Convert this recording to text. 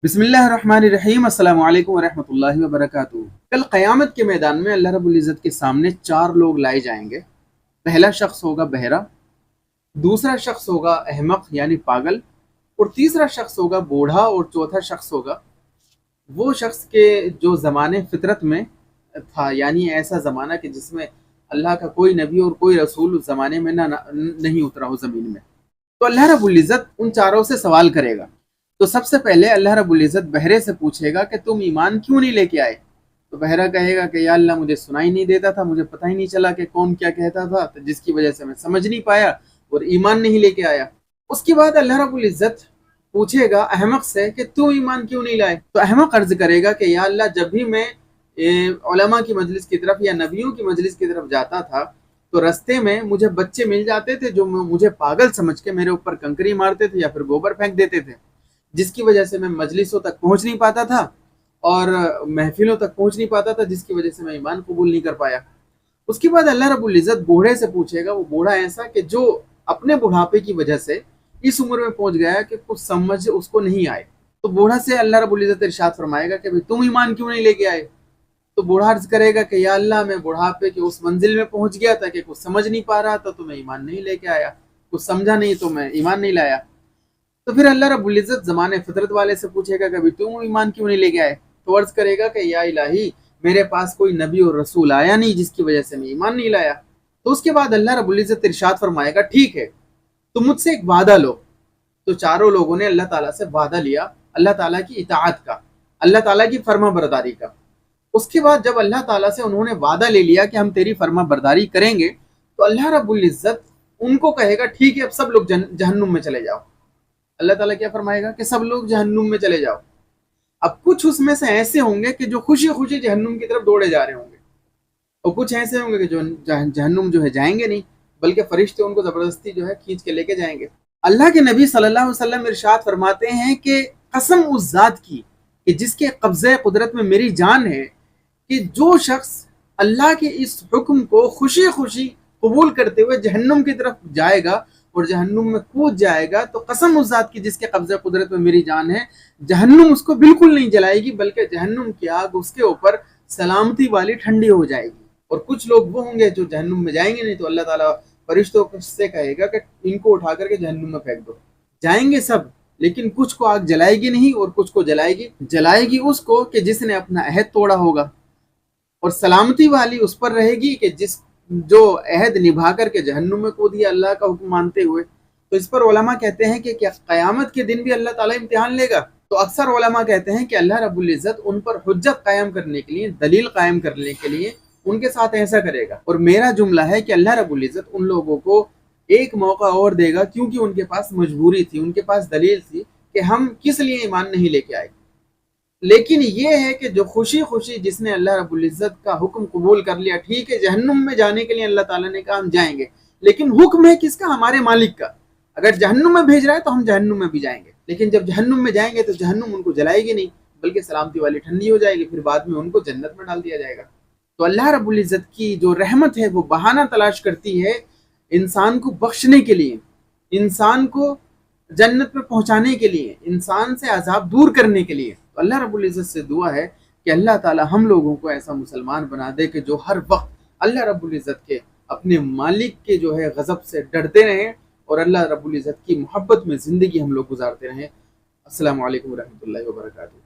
बिस्मिल्लाहिर्रहमानिर्रहीम अस्सलाम वालेकुम वरहमतुल्लाहि वबरकातुहू। कल क़यामत के मैदान में अल्लाह रब्बुल इज़्ज़त के सामने चार लोग लाए जाएंगे। पहला शख्स होगा बहरा, दूसरा शख्स होगा अहमक यानी पागल, और तीसरा शख्स होगा बूढ़ा, और चौथा शख्स होगा वो शख्स के जो ज़माने फितरत में था, यानी ऐसा ज़माना कि जिसमें अल्लाह का कोई नबी और कोई रसूल उस ज़माने में नहीं उतरा हो ज़मीन में। तो अल्लाह रब्बुल इज़्ज़त उन चारों से सवाल करेगा। तो सबसे पहले अल्लाह रब्बुल इज़्ज़त बहरे से पूछेगा कि तुम ईमान क्यों नहीं लेके आए। तो बहरा कहेगा कि या अल्लाह, मुझे सुनाई नहीं देता था, मुझे पता ही नहीं चला कि कौन क्या कहता था, तो जिसकी वजह से मैं समझ नहीं पाया और ईमान नहीं लेके आया। उसके बाद अल्लाह रब्बुल इज़्ज़त पूछेगा अहमक से कि तू ईमान क्यों नहीं लाए। तो अहमक अर्ज करेगा कि या अल्लाह, जब भी मैं उलमा की मजलिस की तरफ या नबियों की मजलिस की तरफ जाता था तो रास्ते में मुझे बच्चे मिल जाते थे जो मुझे पागल समझ के मेरे ऊपर कंकरी मारते थे या फिर गोबर फेंक देते थे, जिसकी वजह से मैं मजलिसों तक पहुंच नहीं पाता था और महफिलों तक पहुंच नहीं पाता था, जिसकी वजह से मैं ईमान कबूल नहीं कर पाया। उसके बाद अल्लाह रब्बुल इज़्ज़त बूढ़े से पूछेगा, वो बूढ़ा ऐसा कि जो अपने बुढ़ापे की वजह से इस उम्र में पहुंच गया कि कुछ समझ उसको नहीं आए। तो बूढ़ा से अल्लाह रब्बुल इज़्ज़त इरशाद फरमाएगा कि भाई तुम ईमान क्यों नहीं लेके आए। तो बूढ़ा अर्ज करेगा कि या अल्लाह, मैं बुढ़ापे के उस मंजिल में पहुंच गया था कि कुछ समझ नहीं पा रहा था तो मैं ईमान नहीं लेके आया, कुछ समझा नहीं तो मैं ईमान नहीं लाया। तो फिर अल्लाह रब्बुल इज़्ज़त ज़माने फितरत वाले से पूछेगा कि तुम ईमान क्यों नहीं लेके आए। तो अर्ज करेगा कि या इलाही, मेरे पास कोई नबी और रसूल आया नहीं जिसकी वजह से मैं ईमान नहीं लाया। तो उसके बाद अल्लाह रब्बुल इज़्ज़त इरशाद फरमाएगा, ठीक है, तुम मुझसे एक वादा लो। तो चारों लोगों ने अल्लाह ताला से वादा लिया, अल्लाह ताला की इताअत का, अल्लाह ताला की फर्मा बरदारी का। उसके बाद जब अल्लाह ताला से उन्होंने वादा ले लिया कि हम तेरी फर्मा बरदारी करेंगे, तो अल्लाह रब्बुल इज़्ज़त उनको कहेगा, ठीक है, अब सब लोग जहन्नुम में चले जाओ। अल्लाह ताला क्या फरमाएगा कि सब लोग जहन्नुम में चले जाओ। अब कुछ उसमें से ऐसे होंगे कि जो खुशी खुशी जहन्नुम की तरफ दौड़े जा रहे होंगे, और कुछ ऐसे होंगे कि जो जहन्नुम जो है जाएंगे नहीं, बल्कि फरिश्ते उनको जबरदस्ती जो है खींच के लेके जाएंगे। अल्लाह के नबी सल्लल्लाहु अलैहि वसल्लम इरशाद फरमाते हैं कि कसम उस जात की कि जिसके कब्ज़े कुदरत में मेरी जान है, कि जो शख्स अल्लाह के इस हुक्म को खुशी खुशी कबूल करते हुए जहन्नुम की तरफ जाएगा और जहन्नुम में कूद जाएगा, तो कसम उस जात की जिसके कब्ज़े कुदरत में मेरी जान है, जहन्नुम उसको बिल्कुल नहीं जलाएगी, बल्कि जहन्नुम की आग उसके ऊपर सलामती वाली ठंडी हो जाएगी। और कुछ लोग वो होंगे जो जहन्नुम में जाएंगे नहीं, तो अल्लाह ताला फरिश्तों से कहेगा कि इनको उठा करके जहन्नुम में फेंक दो। जाएंगे सब, लेकिन कुछ को आग जलाएगी नहीं और कुछ को जलाएगी उसको कि जिसने अपना अहद तोड़ा होगा, और सलामती वाली उस पर रहेगी कि जो अहद निभा करके जहन्नुम में कूद दिया अल्लाह का हुक्म मानते हुए। तो इस पर उलमा कहते हैं कि क्या क़यामत के दिन भी अल्लाह ताला इम्तिहान लेगा। तो अक्सर उलमा कहते हैं कि अल्लाह रब्बुल इज़्ज़त उन पर हुज्जत कायम करने के लिए, दलील कायम करने के लिए उनके साथ ऐसा करेगा। और मेरा जुमला है कि अल्लाह रब्बुल इज़्ज़त उन लोगों को एक मौका और देगा, क्योंकि उनके पास मजबूरी थी, उनके पास दलील थी कि हम किस लिए ईमान नहीं लेके आए। लेकिन ये है कि जो खुशी खुशी जिसने अल्लाह रब्बुल इज़्ज़त का हुक्म कबूल कर लिया, ठीक है, जहन्नुम में जाने के लिए अल्लाह ताला ने कहा हम जाएंगे, लेकिन हुक्म है किसका? हमारे मालिक का। अगर जहन्नुम में भेज रहा है तो हम जहन्नुम में भी जाएंगे, लेकिन जब जहन्नुम में जाएंगे तो जहन्नुम उनको जलाएगी नहीं, बल्कि सलामती वाली ठंडी हो जाएगी, फिर बाद में उनको जन्नत में डाल दिया जाएगा। तो अल्लाह रब्बुल इज़्ज़त की जो रहमत है वो बहाना तलाश करती है इंसान को बख्शने के लिए, इंसान को जन्नत में पहुंचाने के लिए, इंसान से अजाब दूर करने के लिए। तो अल्लाह रब्बुल इज़्ज़त से दुआ है कि अल्लाह ताला हम लोगों को ऐसा मुसलमान बना दे कि जो हर वक्त अल्लाह रब्बुल इज़्ज़त के, अपने मालिक के जो है गज़ब से डरते रहें और अल्लाह रब्बुल इज़्ज़त की मोहब्बत में ज़िंदगी हम लोग गुजारते रहें। अस्सलामु अलैकुम व रहमतुल्लाहि व बरकातुहू।